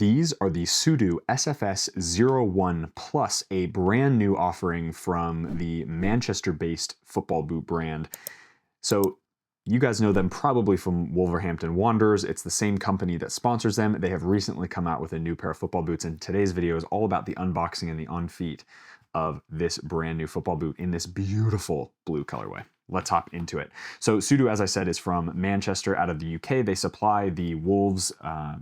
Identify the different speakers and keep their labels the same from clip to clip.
Speaker 1: These are the Sudu SFS 01 Plus, a brand new offering from the Manchester-based football boot brand. So you guys know them probably from Wolverhampton Wanderers. It's the same company that sponsors them. They have recently come out with a new pair of football boots, and today's video is all about the unboxing and the on-feet of this brand new football boot in this beautiful blue colorway. Let's hop into it. So Sudu, as I said, is from Manchester out of the UK. They supply the Wolves,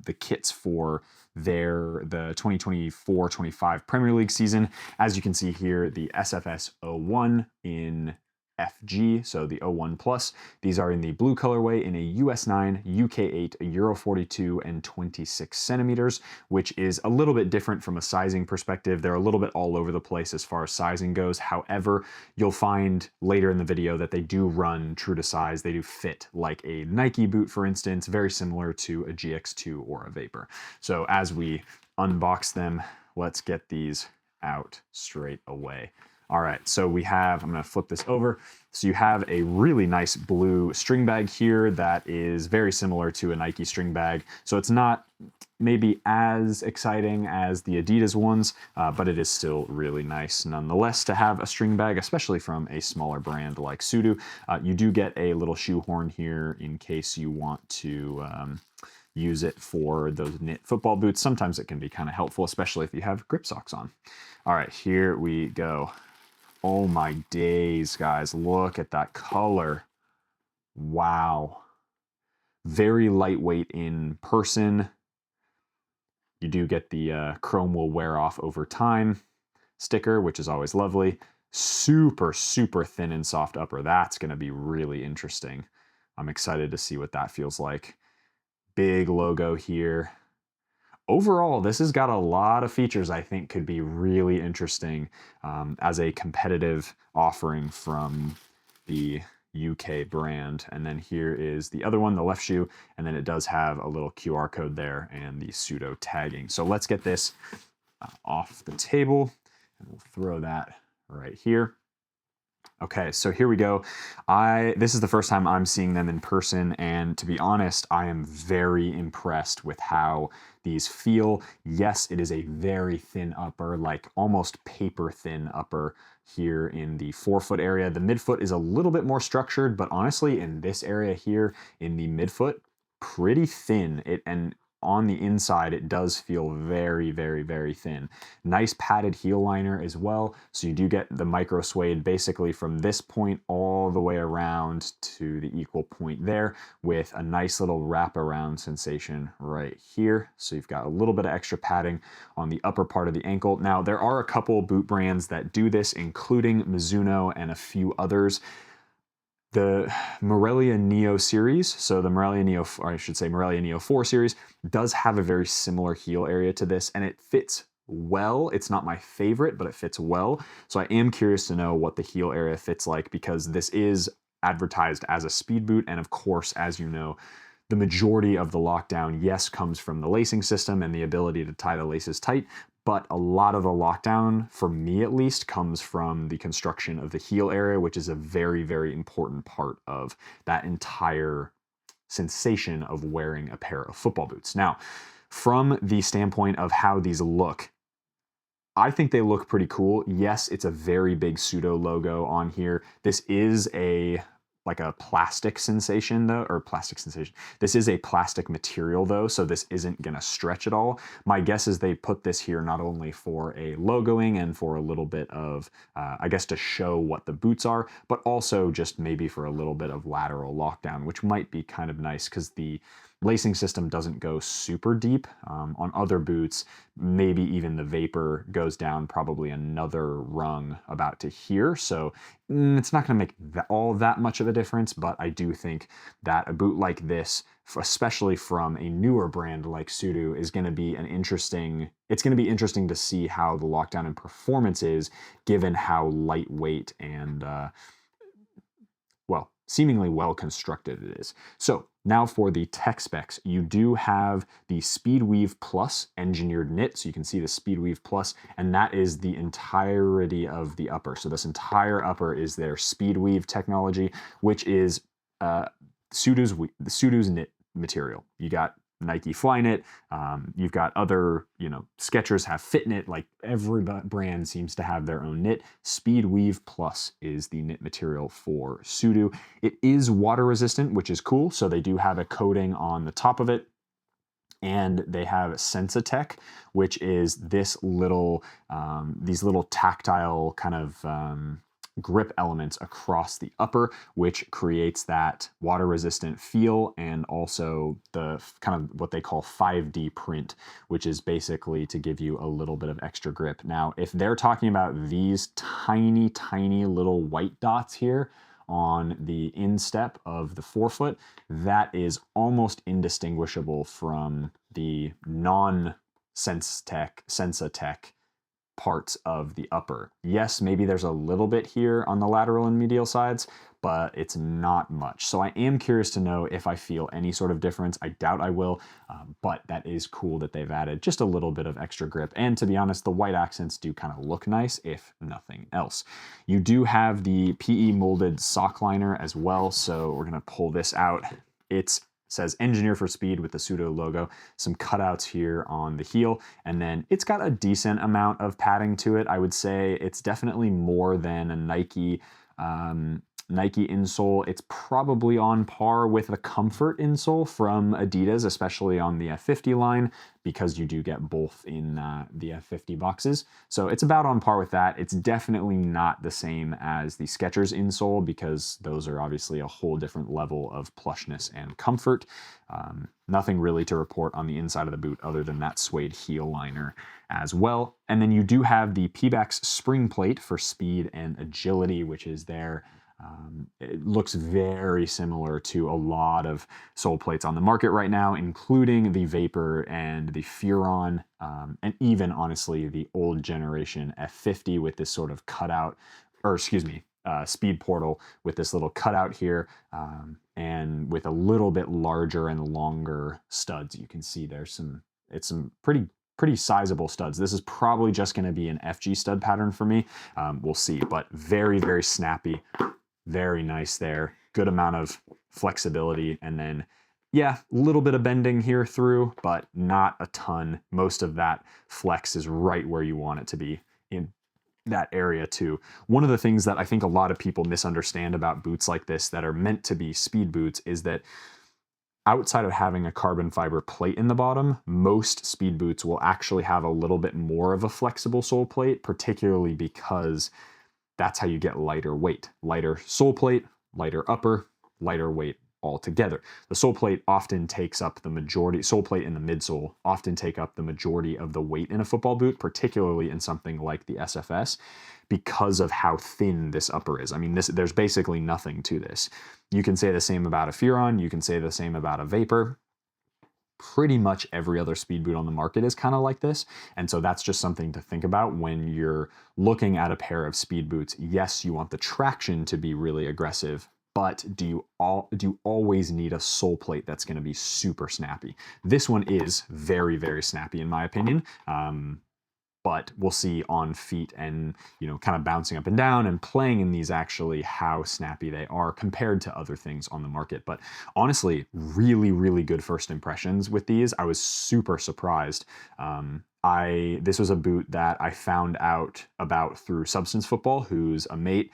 Speaker 1: the kits for the 2024-25 Premier League season. As you can see here, the SFS 01 in FG, so the 01 Plus. These are in the blue colorway in a US 9, UK 8, a Euro 42, and 26 centimeters, which is a little bit different from a sizing perspective. They're a little bit all over the place as far as sizing goes. However, you'll find later in the video that they do run true to size. They do fit like a Nike boot, for instance, very similar to a GX2 or a Vapor. So as we unbox them, let's get these out straight away. All right, so we have, I'm gonna flip this over. So you have a really nice blue string bag here that is very similar to a Nike string bag. So it's not maybe as exciting as the Adidas ones, but it is still really nice nonetheless to have a string bag, especially from a smaller brand like Sudu. You do get a little shoehorn here in case you want to use it for those knit football boots. Sometimes it can be kind of helpful, especially if you have grip socks on. All right, here we go. Oh my days, guys, look at that color. Wow. Very lightweight in person. You do get the chrome will wear off over time sticker, which is always lovely. Super, super thin and soft upper. That's going to be really interesting. I'm excited to see what that feels like. Big logo here. Overall, this has got a lot of features I think could be really interesting as a competitive offering from the UK brand. And then here is the other one, the left shoe, and then it does have a little QR code there and the Sudo tagging. So let's get this off the table, and we'll throw that right here. Okay, so here we go. This is the first time I'm seeing them in person, and to be honest, I am very impressed with how these feel. Yes, it is a very thin upper, like almost paper thin upper here in the forefoot area. The midfoot is a little bit more structured, but honestly, in this area here in the midfoot, pretty thin. And on the inside, it does feel very, very, very thin. Nice padded heel liner as well. So you do get the micro suede basically from this point all the way around to the equal point there with a nice little wraparound sensation right here. So you've got a little bit of extra padding on the upper part of the ankle. Now, there are a couple boot brands that do this, including Mizuno and a few others. The Morelia Neo series, so the Morelia Neo, or I should say Morelia Neo 4 series, does have a very similar heel area to this, and it fits well. It's not my favorite, but it fits well. So I am curious to know what the heel area fits like, because this is advertised as a speed boot, and of course, as you know, the majority of the lockdown, yes, comes from the lacing system and the ability to tie the laces tight, but a lot of the lockdown, for me at least, comes from the construction of the heel area, which is a very, very important part of that entire sensation of wearing a pair of football boots. Now, from the standpoint of how these look, I think they look pretty cool. Yes, it's a very big Sudo logo on here. This is like a plastic sensation though, or plastic sensation. This is a plastic material though, so this isn't gonna stretch at all. My guess is they put this here not only for a logoing and for a little bit of, I guess to show what the boots are, but also just maybe for a little bit of lateral lockdown, which might be kind of nice because the lacing system doesn't go super deep. On other boots, maybe even the Vapor goes down probably another rung about to here. So it's not gonna make all that much of a difference, but I do think that a boot like this, especially from a newer brand like Sudu, is gonna be it's gonna be interesting to see how the lockdown and performance is, given how lightweight and well, seemingly well constructed it is. So now for the tech specs, you do have the Speedweave Plus engineered knit. So you can see the Speedweave Plus, and that is the entirety of the upper. So this entire upper is their Speedweave technology, which is Sudo's knit material. You got Nike Flyknit. You've got other, Skechers have Fitnit. Like every brand seems to have their own knit. Speed Weave Plus is the knit material for Sudu. It is water resistant, which is cool. So they do have a coating on the top of it. And they have Sensatech, which is this little, these little tactile kind of grip elements across the upper, which creates that water resistant feel, and also the kind of what they call 5D print, which is basically to give you a little bit of extra grip. Now, if they're talking about these tiny, tiny little white dots here on the instep of the forefoot, that is almost indistinguishable from the non-Sensatech parts of the upper. Yes, maybe there's a little bit here on the lateral and medial sides, but it's not much. So I am curious to know if I feel any sort of difference. I doubt I will, but that is cool that they've added just a little bit of extra grip. And to be honest, the white accents do kind of look nice, if nothing else. You do have the PE molded sock liner as well. So we're gonna pull this out. It says Engineer for Speed with the Sudu logo, some cutouts here on the heel, and then it's got a decent amount of padding to it. I would say it's definitely more than a Nike insole. It's probably on par with a Comfort insole from Adidas, especially on the F50 line, because you do get both in the F50 boxes. So it's about on par with that. It's definitely not the same as the Skechers insole, because those are obviously a whole different level of plushness and comfort. Nothing really to report on the inside of the boot other than that suede heel liner as well. And then you do have the Pebax spring plate for speed and agility, which is there. It looks very similar to a lot of sole plates on the market right now, including the Vapor and the Furon, and even honestly the old generation F50 with this sort of cutout, or excuse me, Speed Portal with this little cutout here, and with a little bit larger and longer studs. You can see there's some pretty sizable studs. This is probably just going to be an FG stud pattern for me. We'll see, but very, very snappy. Very nice there. Good amount of flexibility. And then, yeah, a little bit of bending here through, but not a ton. Most of that flex is right where you want it to be in that area too. One of the things that I think a lot of people misunderstand about boots like this that are meant to be speed boots is that outside of having a carbon fiber plate in the bottom, most speed boots will actually have a little bit more of a flexible sole plate, particularly because that's how you get lighter weight. Lighter sole plate, lighter upper, lighter weight altogether. The sole plate often takes up the majority, sole plate and the midsole often take up the majority of the weight in a football boot, particularly in something like the SFS, because of how thin this upper is. I mean, there's basically nothing to this. You can say the same about a Furon, you can say the same about a Vapor. Pretty much every other speed boot on the market is kind of like this. And so that's just something to think about when you're looking at a pair of speed boots. Yes, you want the traction to be really aggressive, but do you always need a sole plate that's going to be super snappy? This one is very, very snappy in my opinion. But we'll see on feet and, kind of bouncing up and down and playing in these actually how snappy they are compared to other things on the market. But honestly, really, really good first impressions with these. I was super surprised. This was a boot that I found out about through Substance Football, who's a mate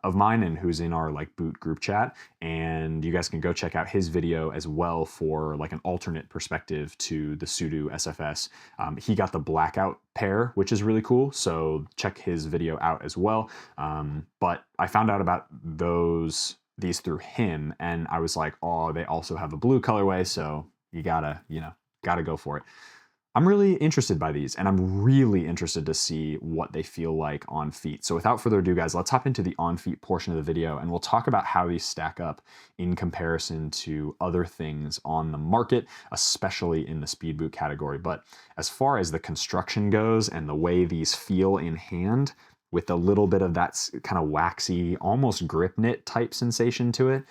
Speaker 1: of mine and who's in our boot group chat. And you guys can go check out his video as well for an alternate perspective to the Sudu SFS. He got the blackout pair, which is really cool. So check his video out as well. But I found out about these through him, and I was like, oh, they also have a blue colorway, so you gotta go for it. I'm really interested by these, and I'm really interested to see what they feel like on feet. So without further ado, guys, let's hop into the on feet portion of the video, and we'll talk about how these stack up in comparison to other things on the market, especially in the speed boot category. But as far as the construction goes and the way these feel in hand, with a little bit of that kind of waxy, almost grip knit type sensation to it,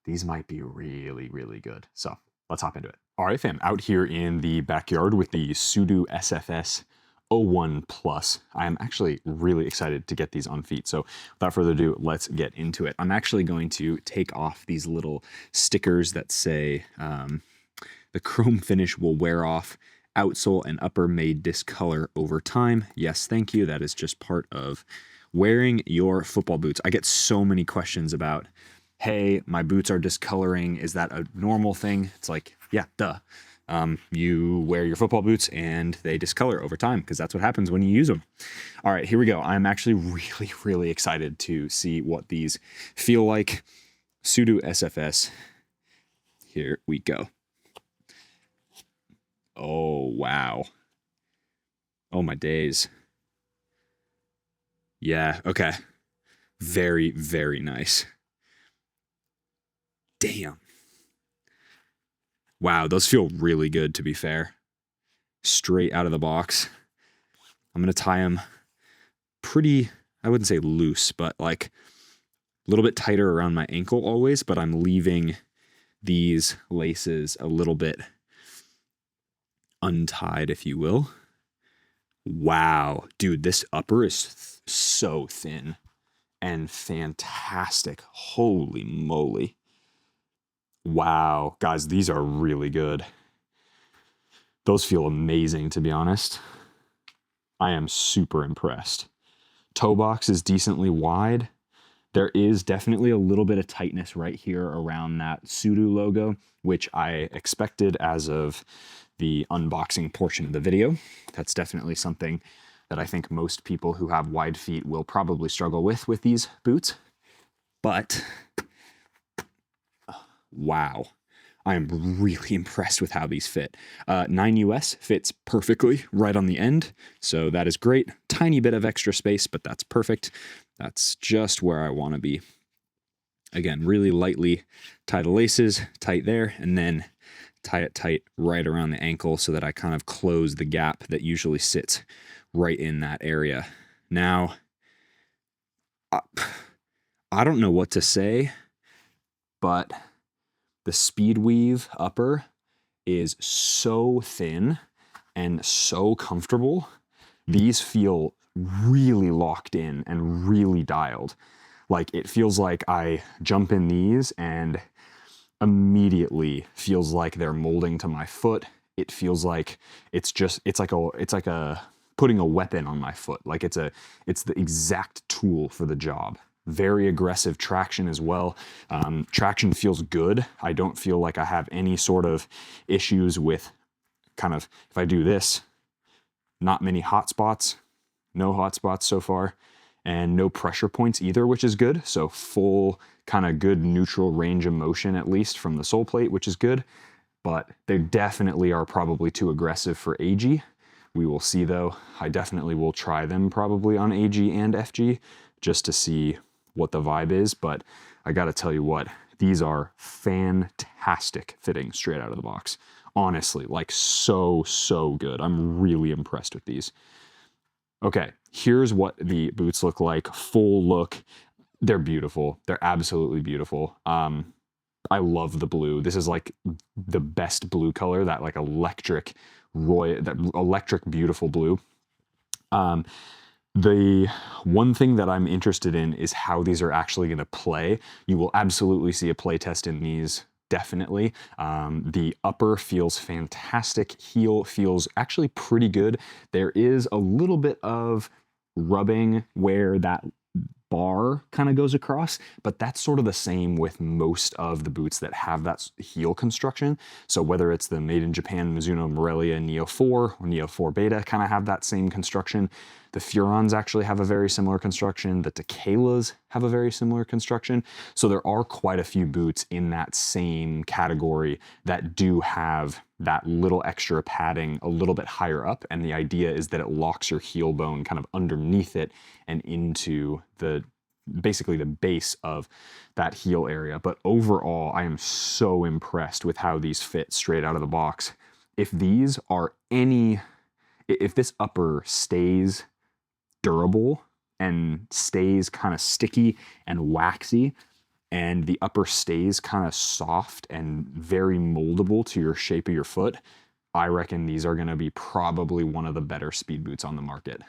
Speaker 1: these might be really, really good. So let's hop into it. All right, fam, out here in the backyard with the Sudu SFS 01 Plus. I'm actually really excited to get these on feet. So without further ado, let's get into it. I'm actually going to take off these little stickers that say The chrome finish will wear off. Outsole and upper may discolor over time. Yes, thank you. That is just part of wearing your football boots. I get so many questions about, hey, my boots are discoloring. Is that a normal thing? It's like, yeah, duh. You wear your football boots and they discolor over time because that's what happens when you use them. All right, here we go. I'm actually really, really excited to see what these feel like. Sudu SFS. Here we go. Oh, wow. Oh, my days. Yeah, okay. Very, very nice. Damn. Wow, those feel really good, to be fair. Straight out of the box. I'm going to tie them pretty, I wouldn't say loose, but like a little bit tighter around my ankle always, but I'm leaving these laces a little bit untied, if you will. Wow, dude, this upper is so thin and fantastic. Holy moly. Wow, guys, these are really good. Those feel amazing, to be honest. I am super impressed. Toe box is decently wide. There is definitely a little bit of tightness right here around that Sudu logo, which I expected as of the unboxing portion of the video. That's definitely something that I think most people who have wide feet will probably struggle with these boots. But, wow. I am really impressed with how these fit. 9 US fits perfectly right on the end, so that is great. Tiny bit of extra space, but that's perfect. That's just where I want to be. Again, really lightly tie the laces, tight there, and then tie it tight right around the ankle so that I kind of close the gap that usually sits right in that area. Now, I don't know what to say, but the speed weave upper is so thin and so comfortable. These feel really locked in and really dialed. Like it feels like I jump in these and immediately feels like they're molding to my foot. It feels like it's like a putting a weapon on my foot. Like it's the exact tool for the job. Very aggressive traction as well. Traction feels good. I don't feel like I have any sort of issues with kind of, if I do this, not many hot spots, no hot spots so far, and no pressure points either, which is good. So full kind of good neutral range of motion, at least from the sole plate, which is good. But they definitely are probably too aggressive for AG. We will see though. I definitely will try them probably on AG and FG just to see what the vibe is, but I gotta tell you what, these are fantastic fitting straight out of the box. Honestly, like so good. I'm really impressed with these. Okay, here's what the boots look like, full look. They're beautiful. They're absolutely beautiful. I love the blue. This is like the best blue color, that like electric beautiful blue. The one thing that I'm interested in is how these are actually going to play. You will absolutely see a play test in these, definitely. The upper feels fantastic. Heel feels actually pretty good. There is a little bit of rubbing where that bar kind of goes across, but that's sort of the same with most of the boots that have that heel construction. So whether it's the made in Japan Mizuno Morelia Neo 4 or Neo 4 Beta kind of have that same construction. The Furons actually have a very similar construction. The Tequelas have a very similar construction. So there are quite a few boots in that same category that do have that little extra padding a little bit higher up. And the idea is that it locks your heel bone kind of underneath it and into basically the base of that heel area. But overall, I am so impressed with how these fit straight out of the box. If this upper stays durable and stays kind of sticky and waxy, and the upper stays kind of soft and very moldable to your shape of your foot, I reckon these are going to be probably one of the better speed boots on the market.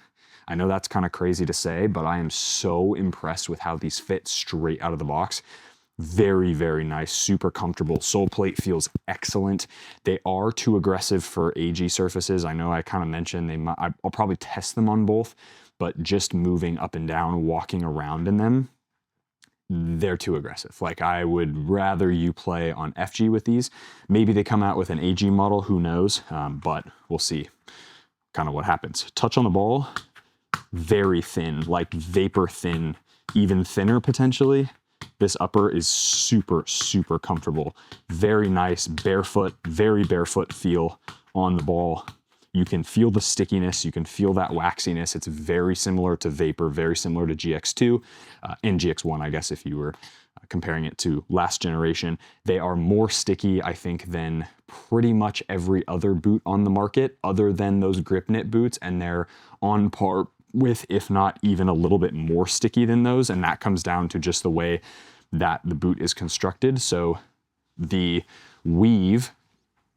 Speaker 1: I know that's kind of crazy to say, but I am so impressed with how these fit straight out of the box. Very, very nice, super comfortable. Sole plate feels excellent. They are too aggressive for AG surfaces. I know I kind of mentioned I'll probably test them on both, but just moving up and down, walking around in them, they're too aggressive. Like, I would rather you play on FG with these. Maybe they come out with an AG model, who knows, but we'll see kind of what happens. Touch on the ball, very thin, like vapor thin, even thinner potentially. This upper is super, super comfortable. Very nice, barefoot, very barefoot feel on the ball. You can feel the stickiness, you can feel that waxiness. It's very similar to Vapor, very similar to GX2 and GX1, I guess, if you were comparing it to last generation. They are more sticky, I think, than pretty much every other boot on the market, other than those grip knit boots, and they're on par with, if not even a little bit more sticky than those, and that comes down to just the way that the boot is constructed. So the weave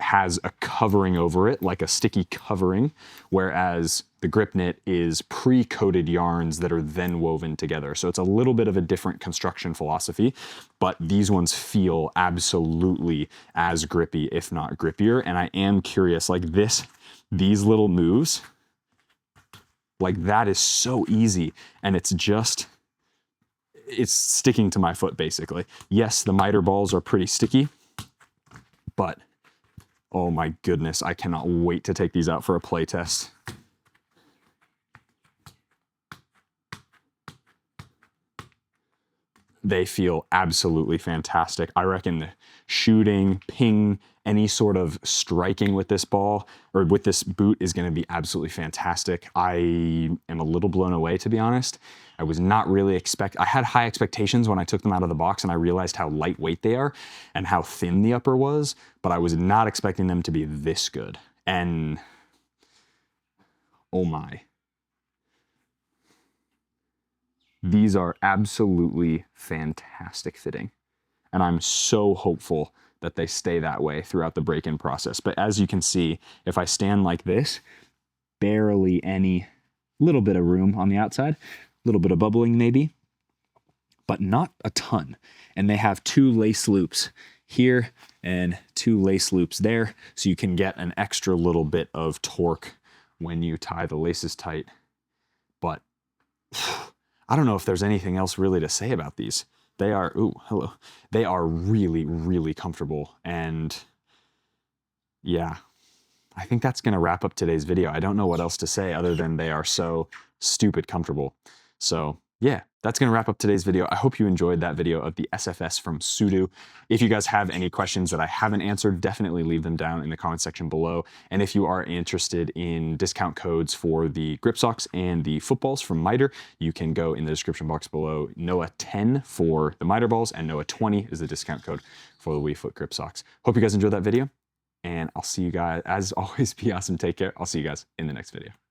Speaker 1: has a covering over it, like a sticky covering, whereas the grip knit is pre-coated yarns that are then woven together. So it's a little bit of a different construction philosophy, but these ones feel absolutely as grippy, if not grippier. And I am curious, like these little moves, like that is so easy, and it's sticking to my foot basically. Yes, the miter balls are pretty sticky, but oh my goodness, I cannot wait to take these out for a play test. They feel absolutely fantastic. I reckon the shooting, ping, any sort of striking with this ball or with this boot is going to be absolutely fantastic. I am a little blown away, to be honest. I was not really I had high expectations when I took them out of the box and I realized how lightweight they are and how thin the upper was, but I was not expecting them to be this good. And oh my. These are absolutely fantastic fitting, and I'm so hopeful that they stay that way throughout the break-in process. But as you can see, if I stand like this, barely any, little bit of room on the outside, a little bit of bubbling maybe, but not a ton. And they have 2 lace loops here and 2 lace loops there, so you can get an extra little bit of torque when you tie the laces tight. But I don't know if there's anything else really to say about these. They are, they are really, really comfortable. And yeah, I think that's gonna wrap up today's video. I don't know what else to say other than they are so stupid comfortable. So yeah, that's gonna wrap up today's video. I hope you enjoyed that video of the SFS from Sudu. If you guys have any questions that I haven't answered, definitely leave them down in the comment section below. And if you are interested in discount codes for the grip socks and the footballs from Miter, you can go in the description box below. NOAH10 for the Miter balls and NOAH20 is the discount code for the WeFoot grip socks. Hope you guys enjoyed that video, and I'll see you guys, as always, be awesome, take care. I'll see you guys in the next video.